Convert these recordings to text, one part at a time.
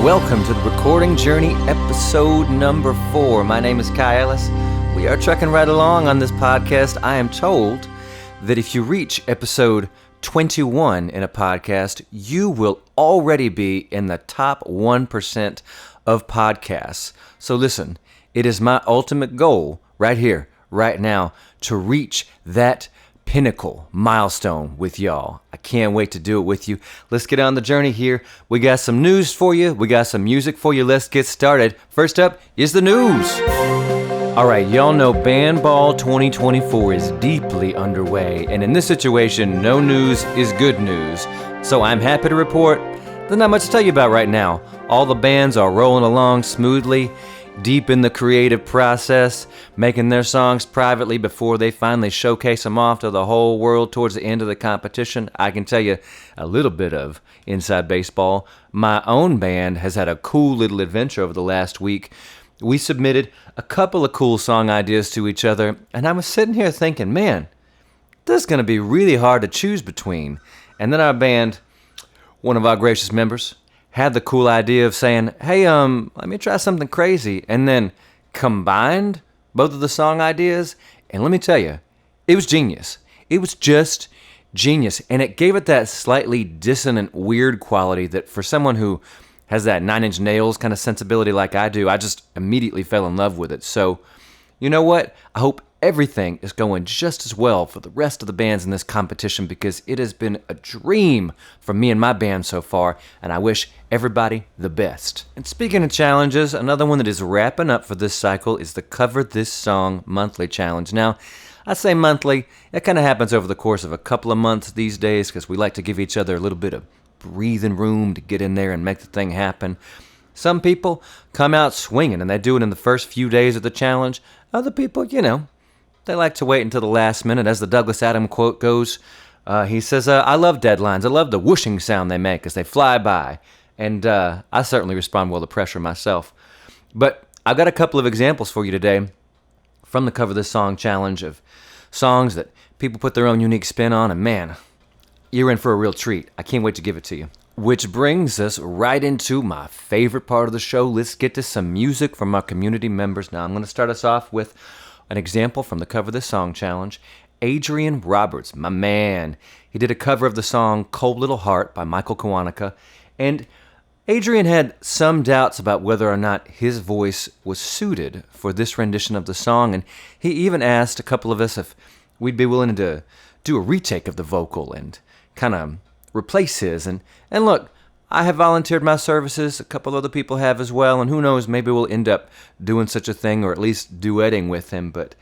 welcome to the Recording Journey, episode number 4. My name is Kai Ellis. We are trekking right along on this podcast. I am told that if you reach episode 21 in a podcast, you will already be in the top 1% of podcasts. So listen, it is my ultimate goal right here, right now, to reach that pinnacle milestone with y'all. I can't wait to do it with you. Let's get on the journey here. We got some news for you. We got some music for you. Let's get started. First up is the news. All right, y'all know Band Ball 2024 is deeply underway, and in this situation, no news is good news. So I'm happy to report there's not much to tell you about right now. All the bands are rolling along smoothly, deep in the creative process, making their songs privately before they finally showcase them off to the whole world towards the end of the competition. I can tell you a little bit of inside baseball. My own band has had a cool little adventure over the last week. We submitted a couple of cool song ideas to each other, and I was sitting here thinking, man, this is going to be really hard to choose between. And then our band, one of our gracious members, had the cool idea of saying, hey, let me try something crazy, and then combined both of the song ideas, and let me tell you, it was genius. It was just genius, and it gave it that slightly dissonant, weird quality that for someone who has that Nine Inch Nails kind of sensibility like I do, I just immediately fell in love with it. So, you know what? I hope everything is going just as well for the rest of the bands in this competition, because it has been a dream for me and my band so far, and I wish everybody the best. And speaking of challenges, another one that is wrapping up for this cycle is the Cover This Song Monthly Challenge. Now, I say monthly, it kind of happens over the course of a couple of months these days, because we like to give each other a little bit of breathing room to get in there and make the thing happen. Some people come out swinging, and they do it in the first few days of the challenge. Other people, they like to wait until the last minute. As the Douglas Adams quote goes, he says, I love deadlines. I love the whooshing sound they make as they fly by. And I certainly respond well to pressure myself. But I've got a couple of examples for you today from the Cover This Song Challenge of songs that people put their own unique spin on. And man, you're in for a real treat. I can't wait to give it to you. Which brings us right into my favorite part of the show. Let's get to some music from our community members. Now, I'm going to start us off with an example from the Cover This Song Challenge. Adrian Roberts, my man. He did a cover of the song Cold Little Heart by Michael Kiwanuka. And Adrian had some doubts about whether or not his voice was suited for this rendition of the song. And he even asked a couple of us if we'd be willing to do a retake of the vocal and kind of replace his. And look, I have volunteered my services. A couple other people have as well. And who knows, maybe we'll end up doing such a thing or at least duetting with him. But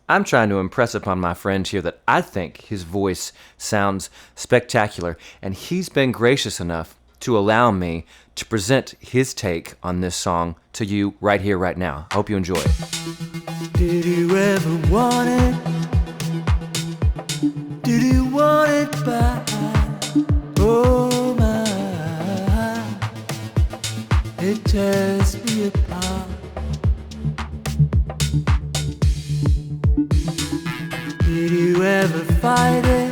I'm trying to impress upon my friend here that I think his voice sounds spectacular. And he's been gracious enough to allow me to present his take on this song to you right here, right now. I hope you enjoy it. Did you ever want it? Did you want it back? Oh my, it tears me apart. Did you ever fight it?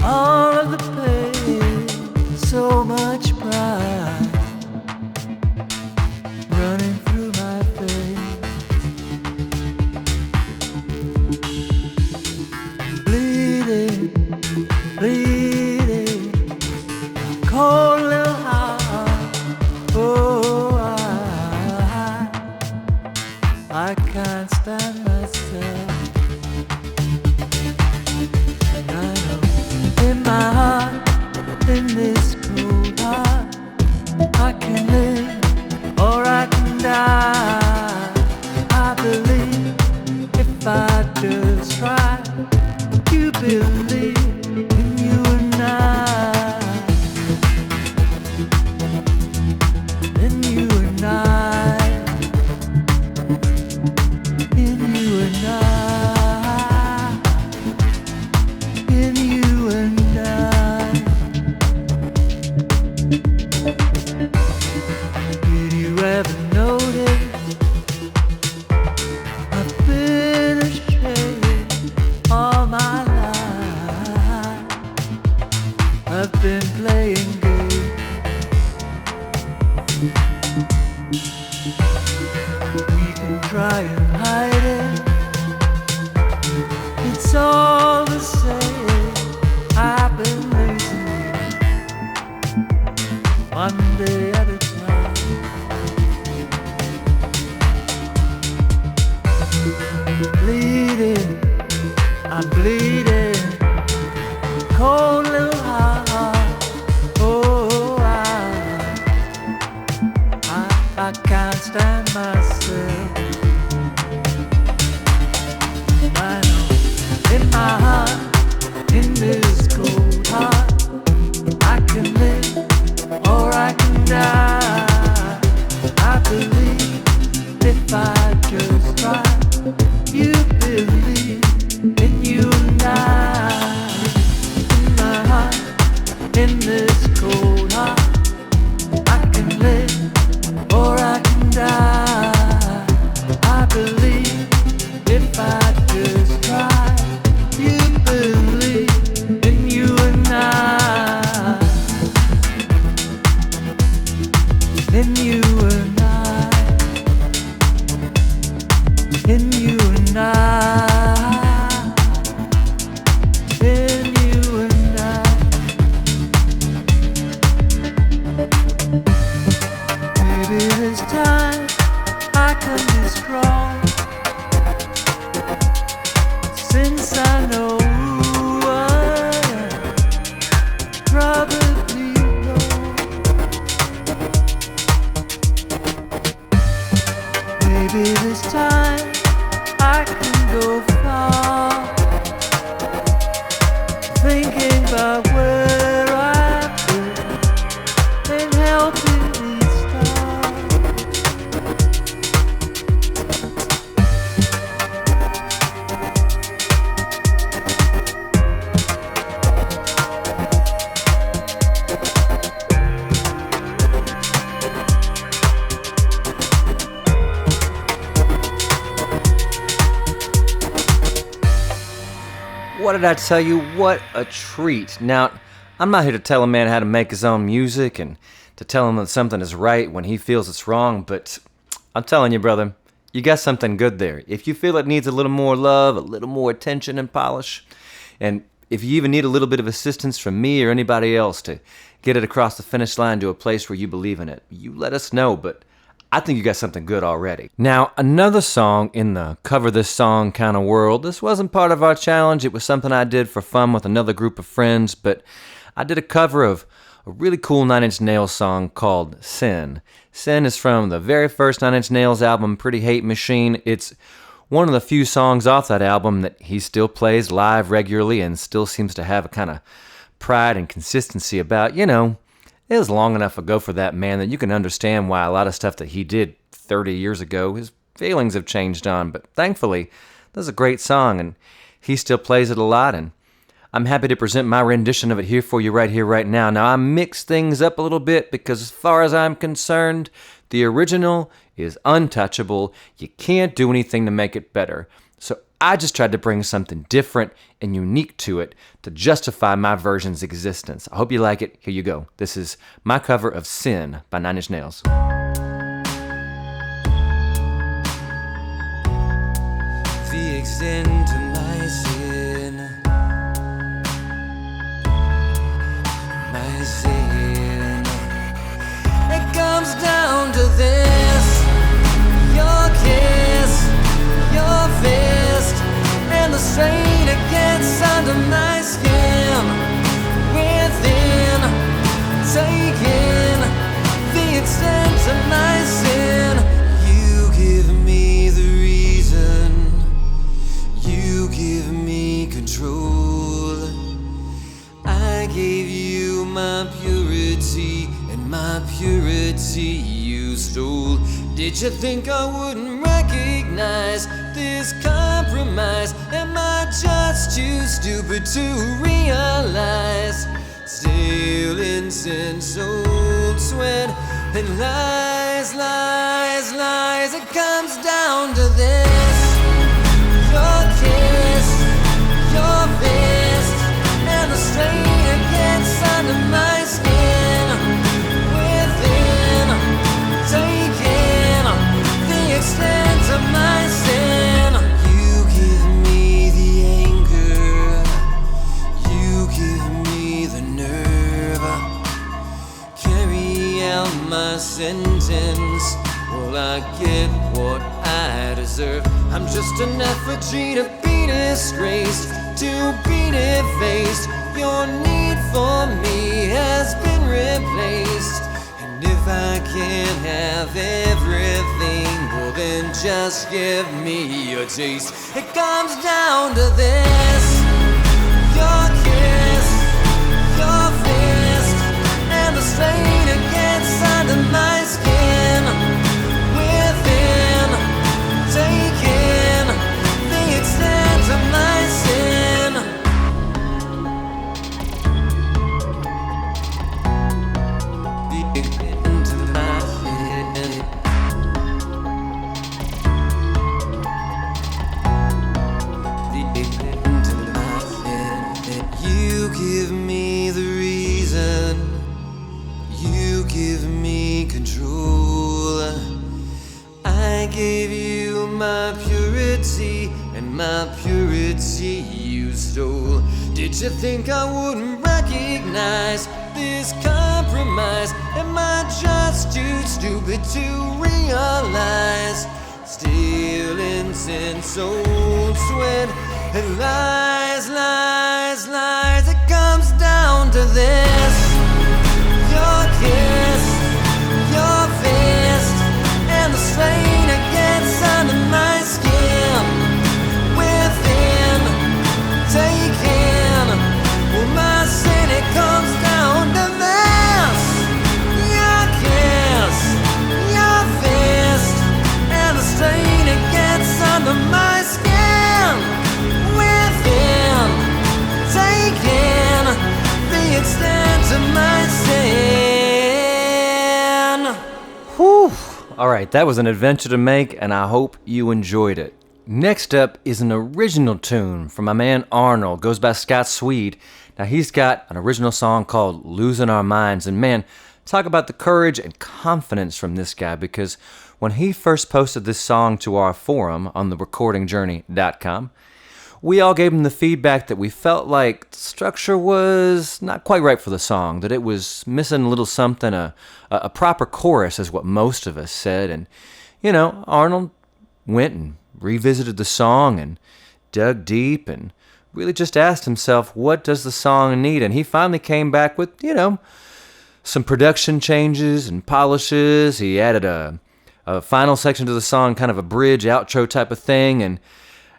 All of the pain, so much pride running through my face. Bleeding, bleeding, cold little heart. Oh, I can't stand myself. And I know in my heart, in this cold heart, I can live or I can die. I believe if I just try, you believe in you and I. In you and I. In you and I. In you and I. Did you ever notice I've been ashamed all my life? all the same. I've been lazy, one day at a time. Bleeding, I'm bleeding, cold little heart. Oh, I can't stand myself. I know in my heart, in this cold heart, I can live or I can die. I believe if I just try. You believe in you and I. In my heart, in this cold heart, I can live or I can die. I believe if I just try. You believe in you and I. In you and I. In you and I. In you and I. Maybe this time I can be strong, since I know who I am, probably wrong. Maybe this time I can go far, thinking about where I've been and helping me start. What did I tell you? What a treat. Now, I'm not here to tell a man how to make his own music and to tell him that something is right when he feels it's wrong, but I'm telling you, brother, you got something good there. If you feel it needs a little more love, a little more attention and polish, and if you even need a little bit of assistance from me or anybody else to get it across the finish line to a place where you believe in it, you let us know, but I think you got something good already. Now, another song in the cover this song kind of world. This wasn't part of our challenge. It was something I did for fun with another group of friends, but I did a cover of a really cool Nine Inch Nails song called Sin. Sin is from the very first Nine Inch Nails album, Pretty Hate Machine. It's one of the few songs off that album that he still plays live regularly and still seems to have a kind of pride and consistency about. You know, it was long enough ago for that man that you can understand why a lot of stuff that he did 30 years ago, his feelings have changed on. But thankfully, this is a great song, and he still plays it a lot, and I'm happy to present my rendition of it here for you right here, right now. Now, I mixed things up a little bit because as far as I'm concerned, the original is untouchable. You can't do anything to make it better. So I just tried to bring something different and unique to it to justify my version's existence. I hope you like it. Here you go. This is my cover of Sin by Nine Inch Nails. The extent of my sin, my sin, it comes down to this: your kiss, your fist, and the strain it gets under my skin. Within, taking the extent of my sin. You give me the reason, you give me control. I gave you my purity, and my purity you stole. Did you think I wouldn't recognize this compromise? Am I just too stupid to realize? Still incense, old sweat, and lies, lies, lies. It comes down to this: your kiss, your fist, and the strain it gets under my skin. Within, taking the extent of my sin. You give me the anger, sentence. Well, I get what I deserve. I'm just an effigy to be disgraced, to be defaced. Your need for me has been replaced. And if I can't have everything, well then just give me a taste. It comes down to this: your kiss, your fist, and the stain it gets under my skin. Within, taking the extent of my sin. The extent of my sin. The extent of my sin. You give me the reason. You give me control. I gave you my purity, and my purity you stole. Did you think I wouldn't recognize this compromise? Am I just too stupid to realize? Still incense, old sweat, and lies, lies, lies. It comes down to this: your kiss, your fist, and the stain it gets under my skin. Within, taking, well my sin, it comes down to this: your kiss, your fist, and the stain it gets under my skin. Within, taking the extent of my sin. Whew. All right, that was an adventure to make, and I hope you enjoyed it. Next up is an original tune from my man Arnold. Goes by Scott Swede. Now, he's got an original song called Losing Our Minds. And man, talk about the courage and confidence from this guy, because when he first posted this song to our forum on therecordingjourney.com, we all gave him the feedback that we felt like the structure was not quite right for the song, that it was missing a little something, a proper chorus is what most of us said. And, you know, Arnold went and revisited the song and dug deep and really just asked himself, what does the song need? And he finally came back with, you know, some production changes and polishes. He added a final section to the song, kind of a bridge, outro type of thing. And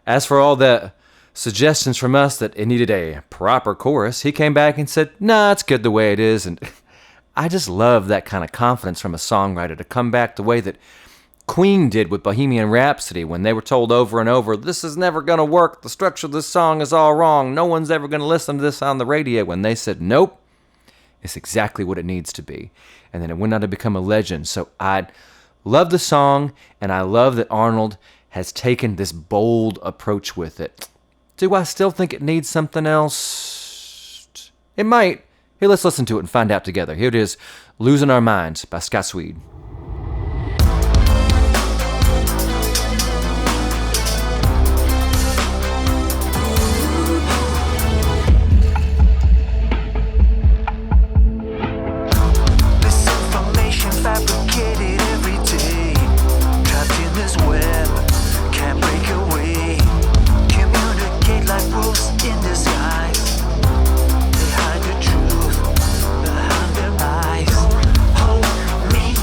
as for all the suggestions from us that it needed a proper chorus, he came back and said, nah, it's good the way it is. And I just love that kind of confidence from a songwriter to come back the way that Queen did with Bohemian Rhapsody when they were told over and over, this is never going to work, the structure of this song is all wrong, no one's ever going to listen to this on the radio. When they said, nope, it's exactly what it needs to be. And then it went on to become a legend. So I love the song, and I love that Arnold has taken this bold approach with it. Do I still think it needs something else? It might. Here, let's listen to it and find out together. Here it is, Losing Our Minds by Scott Swede. Hold me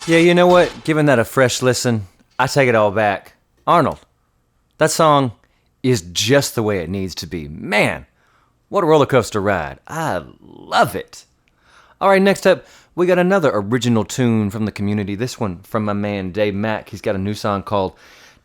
Yeah, you know what? Giving that a fresh listen, I take it all back. Arnold, that song is just the way it needs to be. Man, what a roller coaster ride. I love it. All right, next up, we got another original tune from the community. This one from my man Dave Mack. He's got a new song called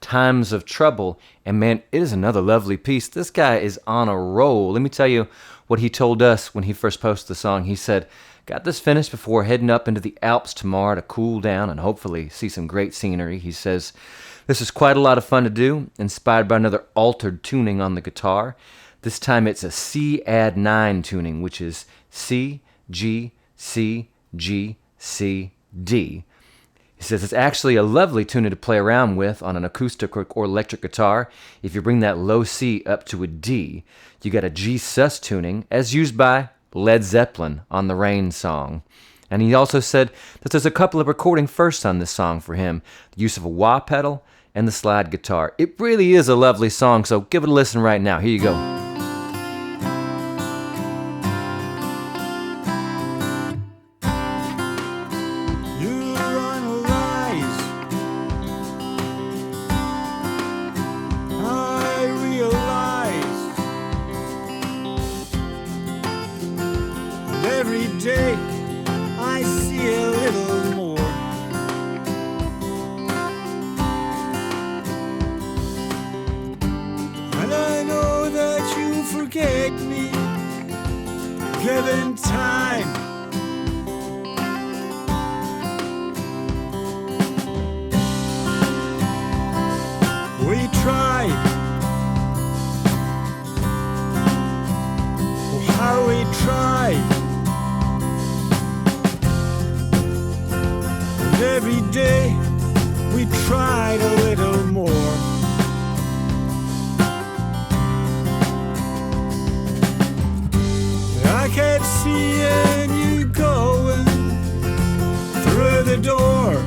Times of Trouble. And man, it is another lovely piece. This guy is on a roll. Let me tell you what he told us when he first posted the song. He said, got this finished before heading up into the Alps tomorrow to cool down and hopefully see some great scenery. He says, this is quite a lot of fun to do, inspired by another altered tuning on the guitar. This time it's a C add 9 tuning, which is C, G, C, G, C, D. He says it's actually a lovely tuner to play around with on an acoustic or electric guitar. If you bring that low C up to a D, you get a G sus tuning, as used by Led Zeppelin on the Rain song. And he also said that there's a couple of recording firsts on this song for him, the use of a wah pedal and the slide guitar. It really is a lovely song, so give it a listen right now. Here you go. You analyze, I realize, and every day I see a little more. And I know that you forget me, given time. We tried, oh how we tried, and every day we tried a little more. I kept seeing you going through the door.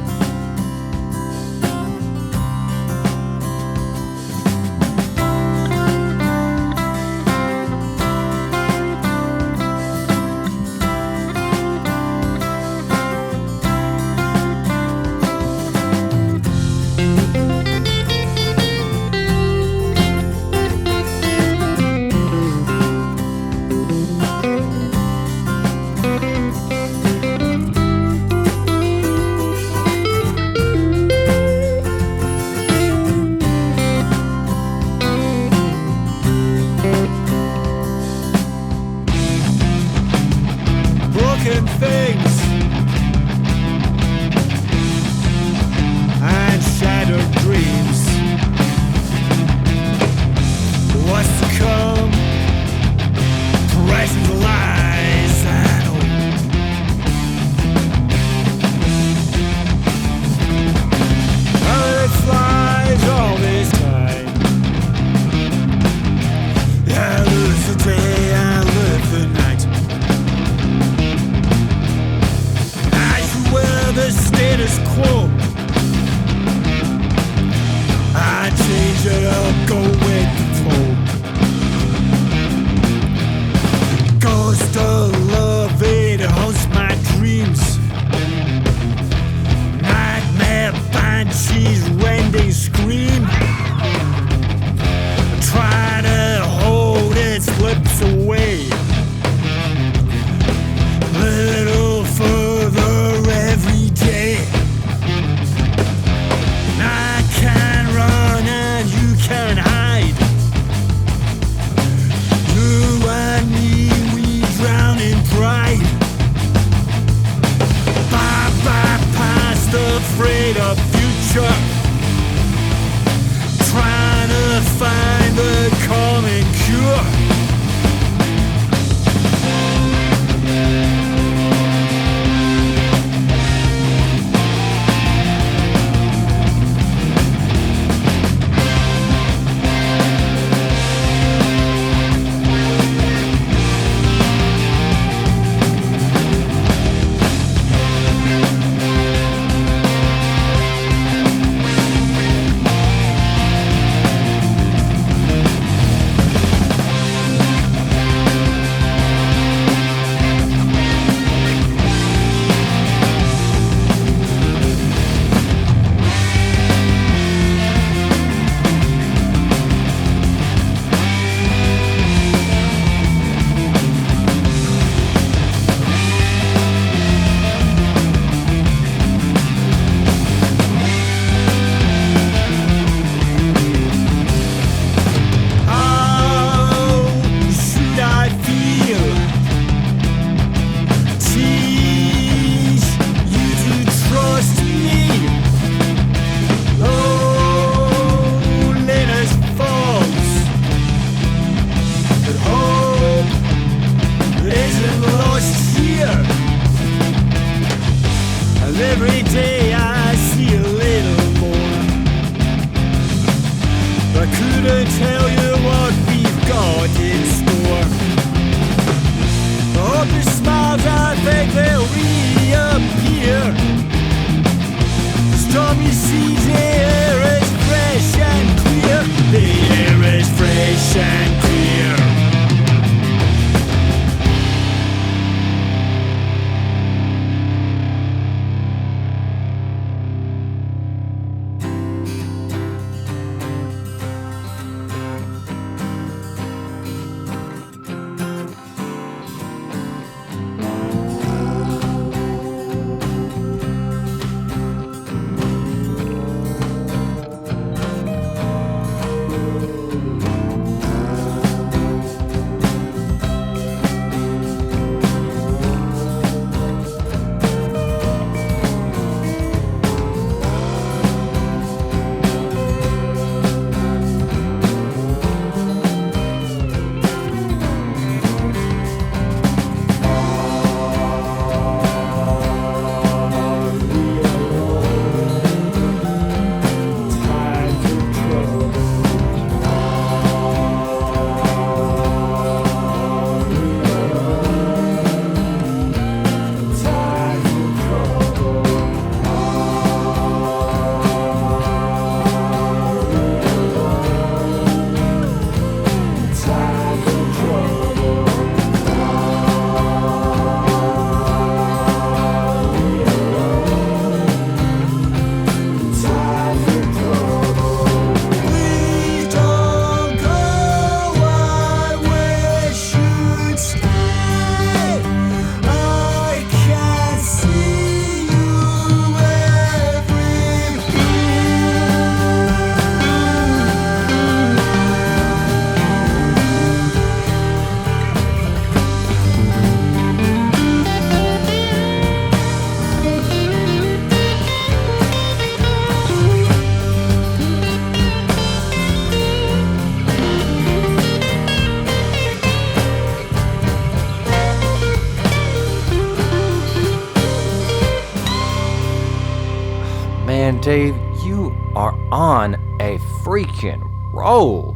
Dave, you are on a freaking roll.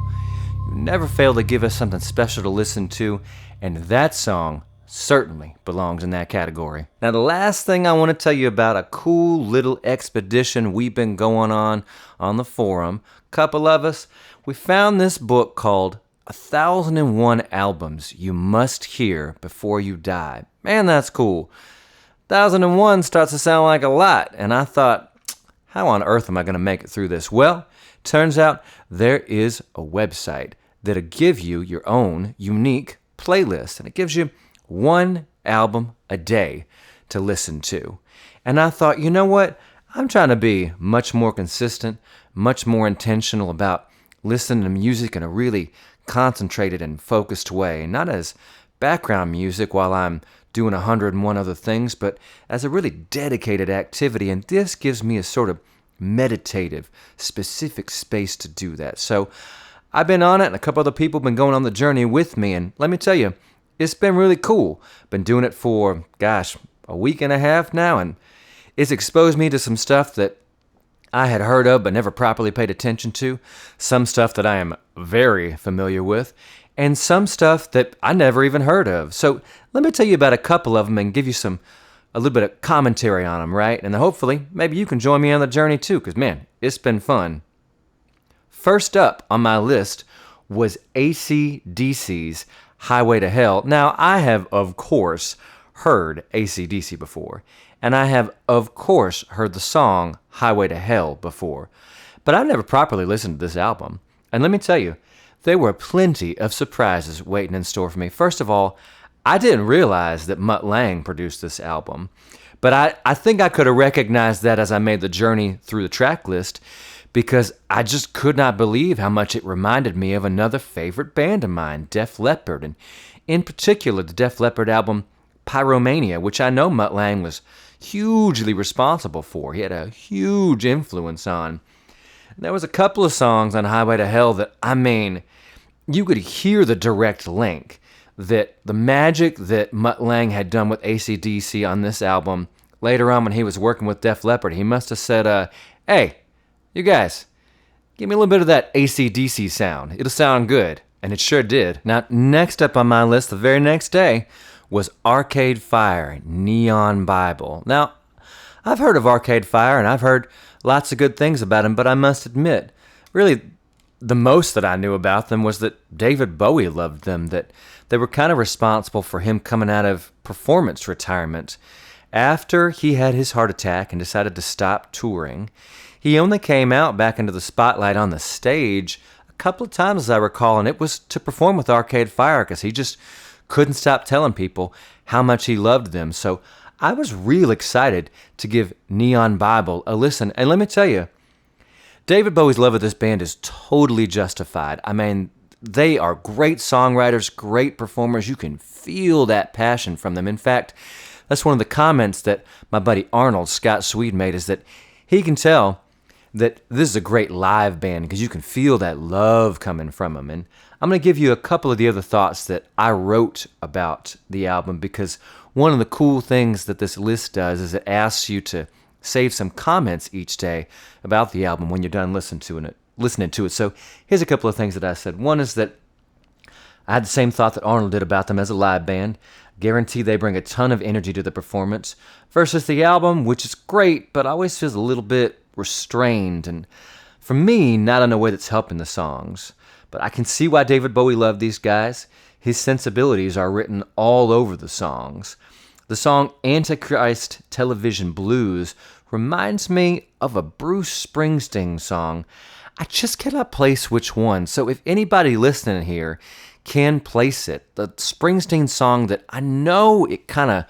You never fail to give us something special to listen to, and that song certainly belongs in that category. Now, the last thing I want to tell you about a cool little expedition we've been going on the forum. A couple of us, we found this book called 1001 Albums You Must Hear Before You Die. Man, that's cool. 1001 starts to sound like a lot, and I thought, how on earth am I going to make it through this? Well, turns out there is a website that'll give you your own unique playlist, and it gives you one album a day to listen to. And I thought, you know what? I'm trying to be much more consistent, much more intentional about listening to music in a really concentrated and focused way, not as background music while I'm doing 101 other things, but as a really dedicated activity, and this gives me a sort of meditative, specific space to do that. So I've been on it, and a couple other people have been going on the journey with me, and let me tell you, it's been really cool. Been doing it for, a week and a half now, and it's exposed me to some stuff that I had heard of but never properly paid attention to, some stuff that I am very familiar with, and some stuff that I never even heard of. So let me tell you about a couple of them and give you a little bit of commentary on them, right? And then hopefully, maybe you can join me on the journey too, because man, it's been fun. First up on my list was AC/DC's Highway to Hell. Now, I have, of course, heard AC/DC before, and I have, of course, heard the song Highway to Hell before, but I've never properly listened to this album. And let me tell you, there were plenty of surprises waiting in store for me. First of all, I didn't realize that Mutt Lange produced this album, but I think I could have recognized that as I made the journey through the track list, because I just could not believe how much it reminded me of another favorite band of mine, Def Leppard, and in particular the Def Leppard album Pyromania, which I know Mutt Lange was hugely responsible for. He had a huge influence on. And there was a couple of songs on Highway to Hell that, you could hear the direct link, that the magic that Mutt Lange had done with AC/DC on this album, later on when he was working with Def Leppard, he must have said, hey, you guys, give me a little bit of that AC/DC sound. It'll sound good. And it sure did. Now, next up on my list, the very next day, was Arcade Fire, Neon Bible. Now, I've heard of Arcade Fire, and I've heard lots of good things about them, but I must admit, really, the most that I knew about them was that David Bowie loved them, that they were kind of responsible for him coming out of performance retirement. After he had his heart attack and decided to stop touring, he only came out back into the spotlight on the stage a couple of times, as I recall, and it was to perform with Arcade Fire because he just couldn't stop telling people how much he loved them. So I was real excited to give Neon Bible a listen. And let me tell you, David Bowie's love of this band is totally justified. They are great songwriters, great performers. You can feel that passion from them. In fact, that's one of the comments that my buddy Arnold Scott Swede made, is that he can tell that this is a great live band because you can feel that love coming from them. And I'm going to give you a couple of the other thoughts that I wrote about the album, because one of the cool things that this list does is it asks you to save some comments each day about the album when you're done listening to it. So here's a couple of things that I said. One is that I had the same thought that Arnold did about them as a live band. Guarantee they bring a ton of energy to the performance, versus the album, which is great, but always feels a little bit restrained, and for me, not in a way that's helping the songs. But I can see why David Bowie loved these guys. His sensibilities are written all over the songs. The song Antichrist Television Blues reminds me of a Bruce Springsteen song. I just cannot place which one, so if anybody listening here can place it, the Springsteen song that I know it kind of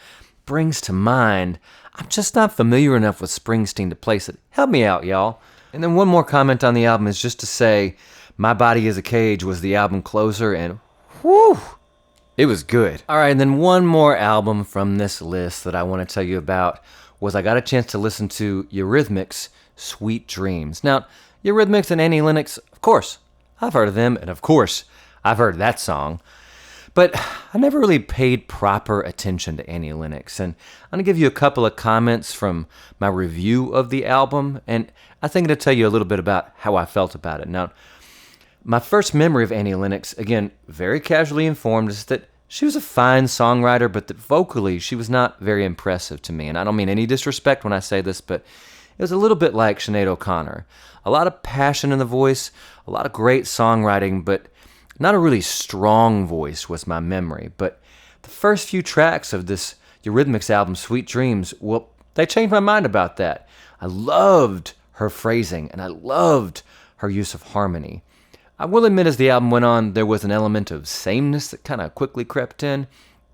brings to mind, I'm just not familiar enough with Springsteen to place it. Help me out, y'all. And then one more comment on the album is just to say, My Body is a Cage was the album closer, and whew, it was good. All right, and then one more album from this list that I want to tell you about was I got a chance to listen to Eurythmics' Sweet Dreams. Now, Eurythmics and Annie Lennox, of course, I've heard of them, and of course, I've heard that song. But I never really paid proper attention to Annie Lennox, and I'm going to give you a couple of comments from my review of the album, and I think it'll tell you a little bit about how I felt about it. Now, my first memory of Annie Lennox, again, very casually informed, is that she was a fine songwriter, but that vocally she was not very impressive to me. And I don't mean any disrespect when I say this, but it was a little bit like Sinead O'Connor. A lot of passion in the voice, a lot of great songwriting, but not a really strong voice was my memory. But the first few tracks of this Eurythmics album, Sweet Dreams, well, they changed my mind about that. I loved her phrasing, and I loved her use of harmony. I will admit as the album went on, there was an element of sameness that kind of quickly crept in.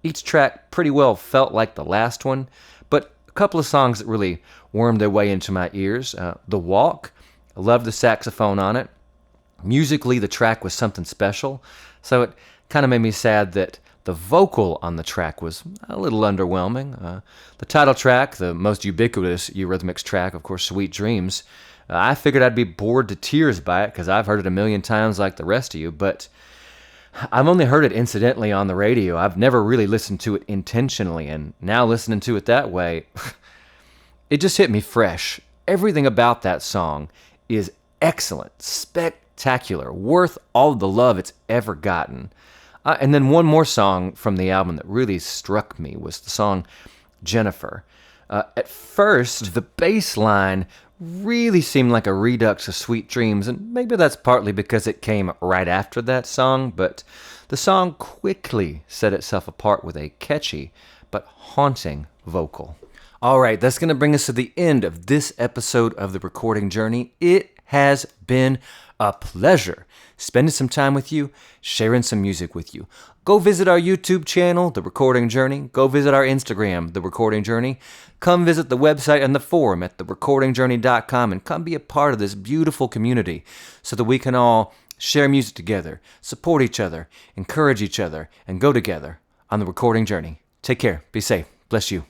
Each track pretty well felt like the last one, but a couple of songs that really wormed their way into my ears. The Walk, I loved the saxophone on it. Musically, the track was something special, so it kind of made me sad that the vocal on the track was a little underwhelming. The title track, the most ubiquitous Eurythmics track, of course, Sweet Dreams, I figured I'd be bored to tears by it because I've heard it a million times like the rest of you, but I've only heard it incidentally on the radio. I've never really listened to it intentionally, and now listening to it that way, it just hit me fresh. Everything about that song is excellent, spectacular, worth all the love it's ever gotten. And then one more song from the album that really struck me was the song Jennifer. At first, the bass line really seemed like a redux of Sweet Dreams, and maybe that's partly because it came right after that song, but the song quickly set itself apart with a catchy but haunting vocal. All right, that's going to bring us to the end of this episode of The Recording Journey. It has been a pleasure spending some time with you, sharing some music with you. Go visit our YouTube channel, The Recording Journey. Go visit our Instagram, The Recording Journey. Come visit the website and the forum at therecordingjourney.com and come be a part of this beautiful community so that we can all share music together, support each other, encourage each other, and go together on The Recording Journey. Take care. Be safe. Bless you.